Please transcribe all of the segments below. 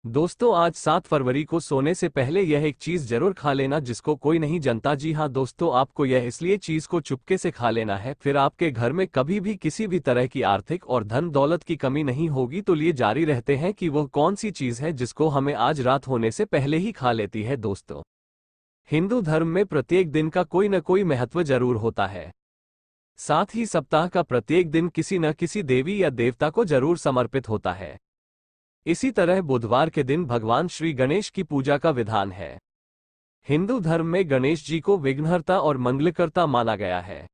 दोस्तों, आज 7 फरवरी को सोने से पहले यह एक चीज जरूर खा लेना जिसको कोई नहीं जानता। जी हाँ दोस्तों, आपको यह इसलिए चीज को चुपके से खा लेना है, फिर आपके घर में कभी भी किसी भी तरह की आर्थिक और धन दौलत की कमी नहीं होगी। तो लिए जारी रहते हैं कि वह कौन सी चीज है जिसको हमें आज रात होने से पहले ही खा लेती है। दोस्तों, हिंदू धर्म में प्रत्येक दिन का कोई न कोई महत्व जरूर होता है। साथ ही सप्ताह का प्रत्येक दिन किसी न किसी देवी या देवता को जरूर समर्पित होता है। इसी तरह बुधवार के दिन भगवान श्री गणेश की पूजा का विधान है। हिंदू धर्म में गणेश जी को विघ्नहर्ता और मंगलकर्ता माना गया है।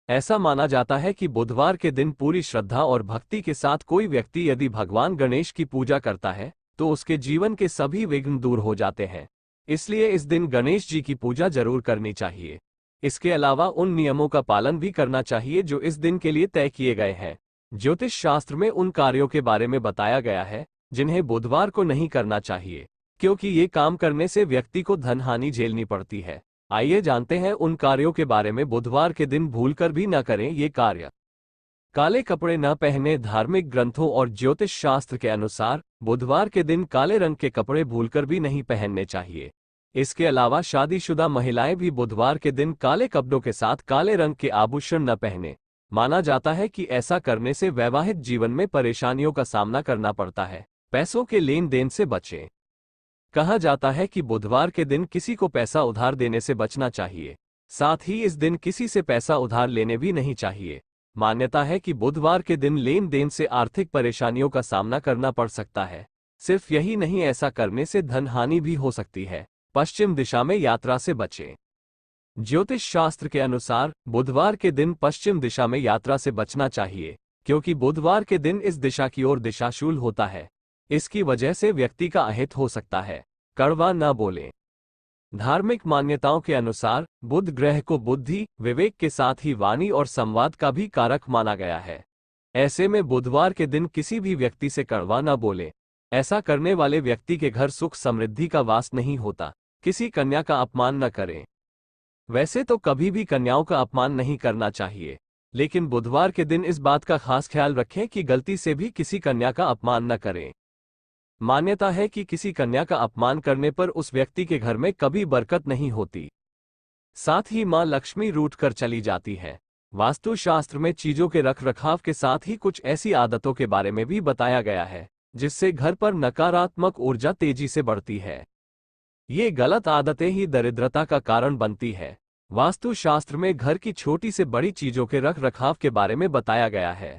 ऐसा माना जाता है कि बुधवार के दिन पूरी श्रद्धा और भक्ति के साथ कोई व्यक्ति यदि भगवान गणेश की पूजा करता है तो उसके जीवन के सभी विघ्न दूर हो जाते हैं। इसलिए इस दिन गणेश जी की पूजा जरूर करनी चाहिए। इसके अलावा उन नियमों का पालन भी करना चाहिए जो इस दिन के लिए तय किए गए हैं। ज्योतिष शास्त्र में उन कार्यों के बारे में बताया गया है जिन्हें बुधवार को नहीं करना चाहिए, क्योंकि ये काम करने से व्यक्ति को धन हानि झेलनी पड़ती है। आइए जानते हैं उन कार्यों के बारे में बुधवार के दिन भूलकर भी न करें ये कार्य। काले कपड़े न पहने। धार्मिक ग्रंथों और ज्योतिष शास्त्र के अनुसार बुधवार के दिन काले रंग के कपड़े भूलकर भी नहीं पहनने चाहिए। इसके अलावा शादीशुदा महिलाएं भी बुधवार के दिन काले कपड़ों के साथ काले रंग के आभूषण न पहने। माना जाता है कि ऐसा करने से वैवाहिक जीवन में परेशानियों का सामना करना पड़ता है। पैसों के लेन देन से बचें। कहा जाता है कि बुधवार के दिन किसी को पैसा उधार देने से बचना चाहिए। साथ ही इस दिन किसी से पैसा उधार लेने भी नहीं चाहिए। मान्यता है कि बुधवार के दिन लेन देन से आर्थिक परेशानियों का सामना करना पड़ सकता है। सिर्फ यही नहीं, ऐसा करने से धन हानि भी हो सकती है। पश्चिम दिशा में यात्रा से बचें। ज्योतिष शास्त्र के अनुसार बुधवार के दिन पश्चिम दिशा में यात्रा से बचना चाहिए, क्योंकि बुधवार के दिन इस दिशा की ओर दिशाशूल होता है। इसकी वजह से व्यक्ति का अहित हो सकता है। कड़वा न बोलें। धार्मिक मान्यताओं के अनुसार बुध ग्रह को बुद्धि, विवेक के साथ ही वाणी और संवाद का भी कारक माना गया है। ऐसे में बुधवार के दिन किसी भी व्यक्ति से कड़वा न बोलें। ऐसा करने वाले व्यक्ति के घर सुख समृद्धि का वास नहीं होता। किसी कन्या का अपमान न करें। वैसे तो कभी भी कन्याओं का अपमान नहीं करना चाहिए, लेकिन बुधवार के दिन इस बात का खास ख्याल रखें कि गलती से भी किसी कन्या का अपमान न करें। मान्यता है कि किसी कन्या का अपमान करने पर उस व्यक्ति के घर में कभी बरकत नहीं होती। साथ ही मां लक्ष्मी रूठ कर चली जाती है। वास्तुशास्त्र में चीजों के रखरखाव के साथ ही कुछ ऐसी आदतों के बारे में भी बताया गया है जिससे घर पर नकारात्मक ऊर्जा तेजी से बढ़ती है। ये गलत आदतें ही दरिद्रता का कारण बनती है। वास्तुशास्त्र में घर की छोटी से बड़ी चीजों के रखरखाव के बारे में बताया गया है।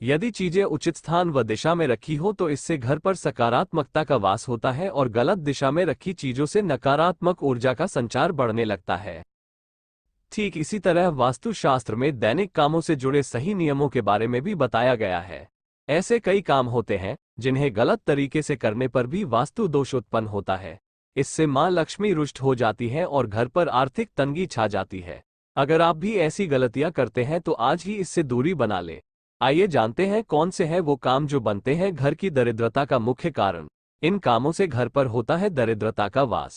यदि चीजें उचित स्थान व दिशा में रखी हो तो इससे घर पर सकारात्मकता का वास होता है और गलत दिशा में रखी चीजों से नकारात्मक ऊर्जा का संचार बढ़ने लगता है। ठीक इसी तरह वास्तुशास्त्र में दैनिक कामों से जुड़े सही नियमों के बारे में भी बताया गया है। ऐसे कई काम होते हैं जिन्हें गलत तरीके से करने पर भी वास्तु दोष उत्पन्न होता है। इससे मां लक्ष्मी रुष्ट हो जाती है और घर पर आर्थिक तंगी छा जाती है। अगर आप भी ऐसी गलतियां करते हैं तो आज ही इससे दूरी बना लें। आइए जानते हैं कौन से हैं वो काम जो बनते हैं घर की दरिद्रता का मुख्य कारण। इन कामों से घर पर होता है दरिद्रता का वास।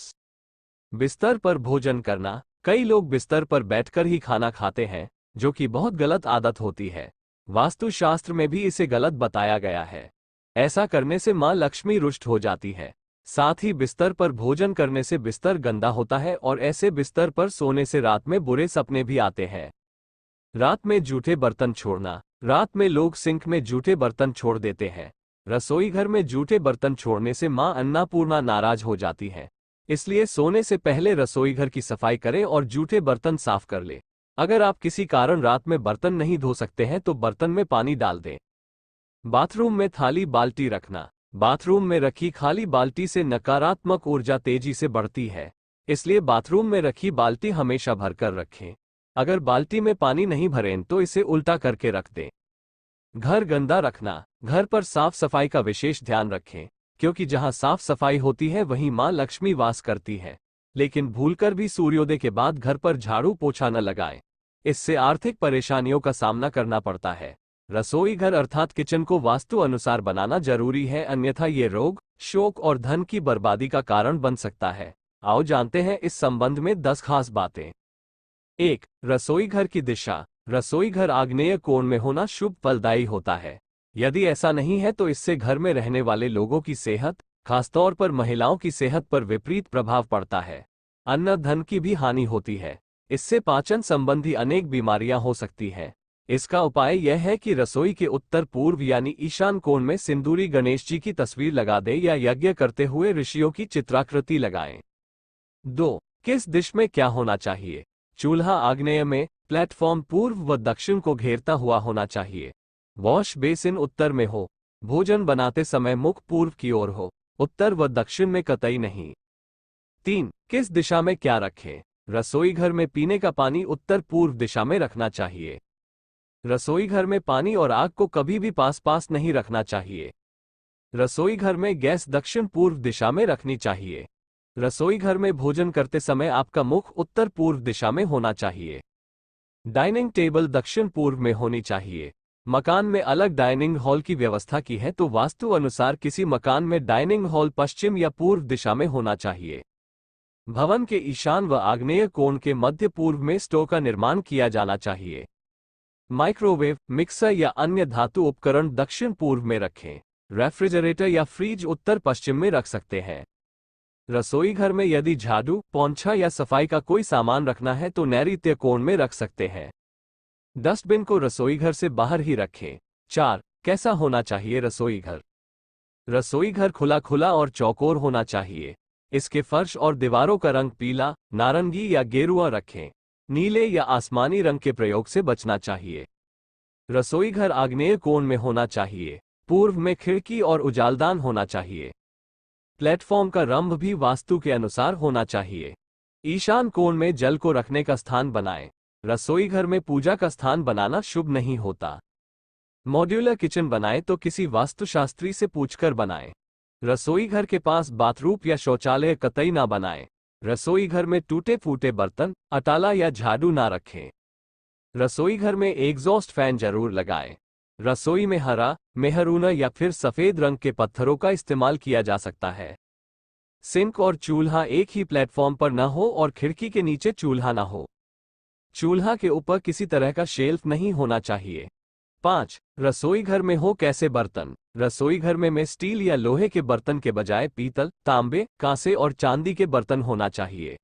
बिस्तर पर भोजन करना। कई लोग बिस्तर पर बैठकर ही खाना खाते हैं, जो कि बहुत गलत आदत होती है। वास्तुशास्त्र में भी इसे गलत बताया गया है। ऐसा करने से मां लक्ष्मी रुष्ट हो जाती है। साथ ही बिस्तर पर भोजन करने से बिस्तर गंदा होता है और ऐसे बिस्तर पर सोने से रात में बुरे सपने भी आते हैं। रात में जूठे बर्तन छोड़ना। रात में लोग सिंक में जूठे बर्तन छोड़ देते हैं। रसोई घर में जूठे बर्तन छोड़ने से मां अन्नपूर्णा नाराज हो जाती है। इसलिए सोने से पहले रसोई घर की सफाई करें और जूठे बर्तन साफ कर लें। अगर आप किसी कारण रात में बर्तन नहीं धो सकते हैं तो बर्तन में पानी डाल दें। बाथरूम में थाली बाल्टी रखना। बाथरूम में रखी खाली बाल्टी से नकारात्मक ऊर्जा तेजी से बढ़ती है। इसलिए बाथरूम में रखी बाल्टी हमेशा भरकर रखें। अगर बाल्टी में पानी नहीं भरें तो इसे उल्टा करके रख दें। घर गंदा रखना। घर पर साफ सफाई का विशेष ध्यान रखें, क्योंकि जहां साफ सफाई होती है वहीं मां लक्ष्मी वास करती है। लेकिन भूलकर भी सूर्योदय के बाद घर पर झाड़ू पोछा न लगाएं। इससे आर्थिक परेशानियों का सामना करना पड़ता है। रसोई घर अर्थात किचन को वास्तु अनुसार बनाना जरूरी है, अन्यथा ये रोग, शोक और धन की बर्बादी का कारण बन सकता है। आओ जानते हैं इस संबंध में 10 खास बातें। 1. रसोई घर की दिशा। रसोई घर आग्नेय कोण में होना शुभ फलदायी होता है। यदि ऐसा नहीं है तो इससे घर में रहने वाले लोगों की सेहत, खासतौर पर महिलाओं की सेहत पर विपरीत प्रभाव पड़ता है। अन्न धन की भी हानि होती है। इससे पाचन संबंधी अनेक बीमारियां हो सकती हैं। इसका उपाय यह है कि रसोई के उत्तर पूर्व यानी ईशान कोण में सिंदूरी गणेश जी की तस्वीर लगा दें या यज्ञ करते हुए ऋषियों की चित्राकृति लगाएं। 2. किस दिश में क्या होना चाहिए? चूल्हा आग्नेय में, प्लेटफॉर्म पूर्व व दक्षिण को घेरता हुआ होना चाहिए। वॉश बेसिन उत्तर में हो। भोजन बनाते समय मुख पूर्व की ओर हो, उत्तर व दक्षिण में कतई नहीं। 3. किस दिशा में क्या रखें? रसोई घर में पीने का पानी उत्तर पूर्व दिशा में रखना चाहिए। रसोई घर में पानी और आग को कभी भी पास पास नहीं रखना चाहिए। रसोई घर में गैस दक्षिण पूर्व दिशा में रखनी चाहिए। रसोई घर में भोजन करते समय आपका मुख उत्तर पूर्व दिशा में होना चाहिए। डाइनिंग टेबल दक्षिण पूर्व में होनी चाहिए। मकान में अलग डाइनिंग हॉल की व्यवस्था की है तो वास्तु अनुसार किसी मकान में डाइनिंग हॉल पश्चिम या पूर्व दिशा में होना चाहिए। भवन के ईशान व आग्नेय कोण के मध्य पूर्व में स्टोव का निर्माण किया जाना चाहिए। माइक्रोवेव, मिक्सर या अन्य धातु उपकरण दक्षिण पूर्व में रखें। रेफ्रिजरेटर या फ्रिज उत्तर पश्चिम में रख सकते हैं। रसोई घर में यदि झाड़ू, पोंछा या सफाई का कोई सामान रखना है तो नैऋत्य कोण में रख सकते हैं। डस्टबिन को रसोई घर से बाहर ही रखें। 4. कैसा होना चाहिए रसोई घर? रसोई घर खुला खुला और चौकोर होना चाहिए। इसके फर्श और दीवारों का रंग पीला, नारंगी या गेरुआ रखें। नीले या आसमानी रंग के प्रयोग से बचना चाहिए। रसोई घर आग्नेय कोण में होना चाहिए। पूर्व में खिड़की और उजालदान होना चाहिए। प्लेटफॉर्म का रंभ भी वास्तु के अनुसार होना चाहिए। ईशान कोण में जल को रखने का स्थान बनाएं। रसोई घर में पूजा का स्थान बनाना शुभ नहीं होता। मॉड्यूलर किचन बनाएं तो किसी वास्तुशास्त्री से पूछकर बनाएं। रसोई घर के पास बाथरूम या शौचालय कतई ना बनाएं। रसोई घर में टूटे फूटे बर्तन, अटाला या झाड़ू ना रखें। रसोई घर में एग्जॉस्ट फैन जरूर लगाएं। रसोई में हरा, मेहरून या फिर सफेद रंग के पत्थरों का इस्तेमाल किया जा सकता है। सिंक और चूल्हा एक ही प्लेटफॉर्म पर न हो और खिड़की के नीचे चूल्हा ना हो। चूल्हा के ऊपर किसी तरह का शेल्फ नहीं होना चाहिए। 5. रसोई घर में हो कैसे बर्तन? रसोई घर में स्टील या लोहे के बर्तन के बजाय पीतल, तांबे, कांसे और चांदी के बर्तन होना चाहिए।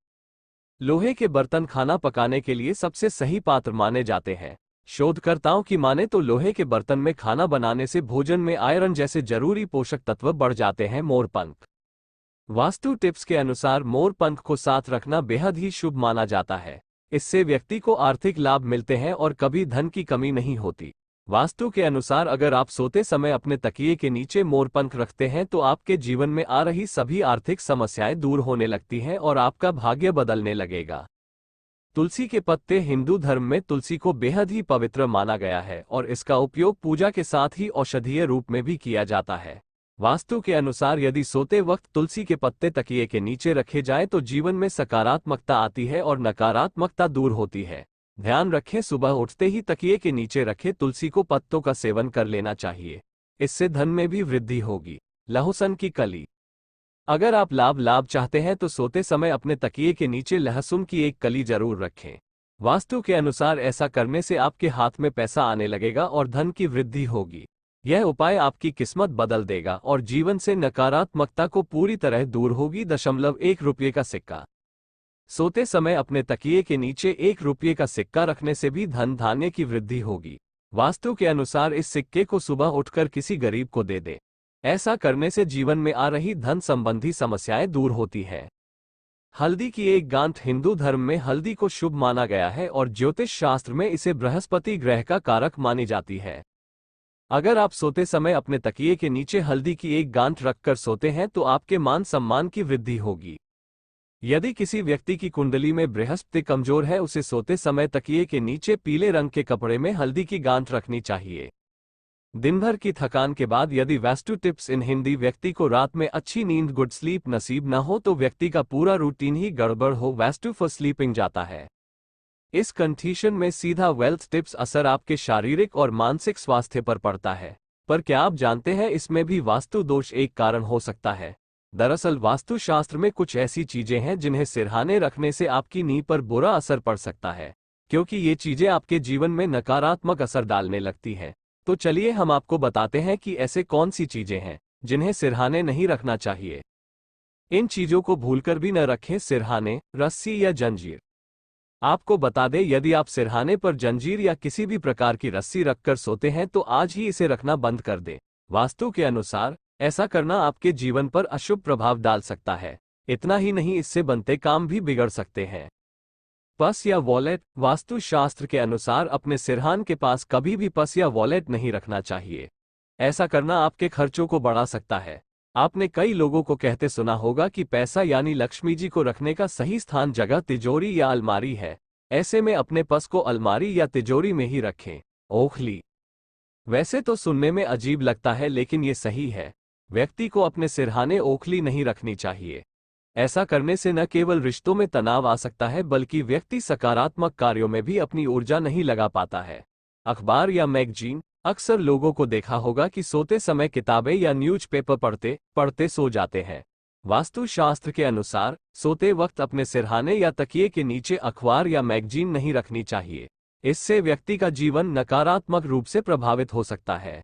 लोहे के बर्तन खाना पकाने के लिए सबसे सही पात्र माने जाते हैं। शोधकर्ताओं की माने तो लोहे के बर्तन में खाना बनाने से भोजन में आयरन जैसे जरूरी पोषक तत्व बढ़ जाते हैं। मोरपंख। वास्तु टिप्स के अनुसार मोरपंख को साथ रखना बेहद ही शुभ माना जाता है। इससे व्यक्ति को आर्थिक लाभ मिलते हैं और कभी धन की कमी नहीं होती। वास्तु के अनुसार अगर आप सोते समय अपने तकिए के नीचे मोरपंख रखते हैं तो आपके जीवन में आ रही सभी आर्थिक समस्याएं दूर होने लगती हैं और आपका भाग्य बदलने लगेगा। तुलसी के पत्ते। हिंदू धर्म में तुलसी को बेहद ही पवित्र माना गया है और इसका उपयोग पूजा के साथ ही औषधीय रूप में भी किया जाता है। वास्तु के अनुसार यदि सोते वक्त तुलसी के पत्ते तकिए के नीचे रखे जाएं तो जीवन में सकारात्मकता आती है और नकारात्मकता दूर होती है। ध्यान रखें, सुबह उठते ही तकिए के नीचे रखे तुलसी को पत्तों का सेवन कर लेना चाहिए। इससे धन में भी वृद्धि होगी। लहसुन की कली। अगर आप लाभ चाहते हैं तो सोते समय अपने तकिए के नीचे लहसुन की एक कली जरूर रखें। वास्तु के अनुसार ऐसा करने से आपके हाथ में पैसा आने लगेगा और धन की वृद्धि होगी। यह उपाय आपकी किस्मत बदल देगा और जीवन से नकारात्मकता को पूरी तरह दूर होगी। 1 रुपये का सिक्का। सोते समय अपने तकिए के नीचे 1 रुपये का सिक्का रखने से भी धन धान्य की वृद्धि होगी। वास्तु के अनुसार इस सिक्के को सुबह उठकर किसी गरीब को दे दे। ऐसा करने से जीवन में आ रही धन संबंधी समस्याएं दूर होती है। हल्दी की एक गांठ। हिंदू धर्म में हल्दी को शुभ माना गया है और ज्योतिष शास्त्र में इसे बृहस्पति ग्रह का कारक मानी जाती है। अगर आप सोते समय अपने तकिए के नीचे हल्दी की एक गांठ रखकर सोते हैं तो आपके मान सम्मान की वृद्धि होगी। यदि किसी व्यक्ति की कुंडली में बृहस्पति कमजोर है उसे सोते समय तकिए के नीचे पीले रंग के कपड़े में हल्दी की गांठ रखनी चाहिए। दिन भर की थकान के बाद यदि वास्तु टिप्स इन हिंदी व्यक्ति को रात में अच्छी नींद गुड स्लीप नसीब न हो तो व्यक्ति का पूरा रूटीन ही गड़बड़ हो। वास्तु फॉर स्लीपिंग जाता है। इस कंडीशन में सीधा वेल्थ टिप्स असर आपके शारीरिक और मानसिक स्वास्थ्य पर पड़ता है। पर क्या आप जानते हैं इसमें भी वास्तु दोष एक कारण हो सकता है। दरअसल वास्तुशास्त्र में कुछ ऐसी चीजें हैं जिन्हें सिरहाने रखने से आपकी नींद पर बुरा असर पड़ सकता है, क्योंकि ये चीजें आपके जीवन में नकारात्मक असर डालने लगती हैं। तो चलिए हम आपको बताते हैं कि ऐसे कौन सी चीजें हैं जिन्हें सिरहाने नहीं रखना चाहिए। इन चीजों को भूलकर भी न रखें सिरहाने, रस्सी या जंजीर। आपको बता दें, यदि आप सिरहाने पर जंजीर या किसी भी प्रकार की रस्सी रखकर सोते हैं तो आज ही इसे रखना बंद कर दें। वास्तु के अनुसार ऐसा करना आपके जीवन पर अशुभ प्रभाव डाल सकता है। इतना ही नहीं, इससे बनते काम भी बिगड़ सकते हैं। पर्स या वॉलेट। वास्तु शास्त्र के अनुसार अपने सिरहान के पास कभी भी पर्स या वॉलेट नहीं रखना चाहिए। ऐसा करना आपके खर्चों को बढ़ा सकता है। आपने कई लोगों को कहते सुना होगा कि पैसा यानी लक्ष्मी जी को रखने का सही स्थान जगह तिजोरी या अलमारी है। ऐसे में अपने पर्स को अलमारी या तिजोरी में ही रखें। ओखली। वैसे तो सुनने में अजीब लगता है, लेकिन ये सही है। व्यक्ति को अपने सिरहाने ओखली नहीं रखनी चाहिए। ऐसा करने से न केवल रिश्तों में तनाव आ सकता है, बल्कि व्यक्ति सकारात्मक कार्यों में भी अपनी ऊर्जा नहीं लगा पाता है। अखबार या मैगजीन। अक्सर लोगों को देखा होगा कि सोते समय किताबें या न्यूज़पेपर पढ़ते पढ़ते सो जाते हैं। वास्तु शास्त्र के अनुसार सोते वक्त अपने सिरहाने या तकिए के नीचे अखबार या मैगजीन नहीं रखनी चाहिए। इससे व्यक्ति का जीवन नकारात्मक रूप से प्रभावित हो सकता है।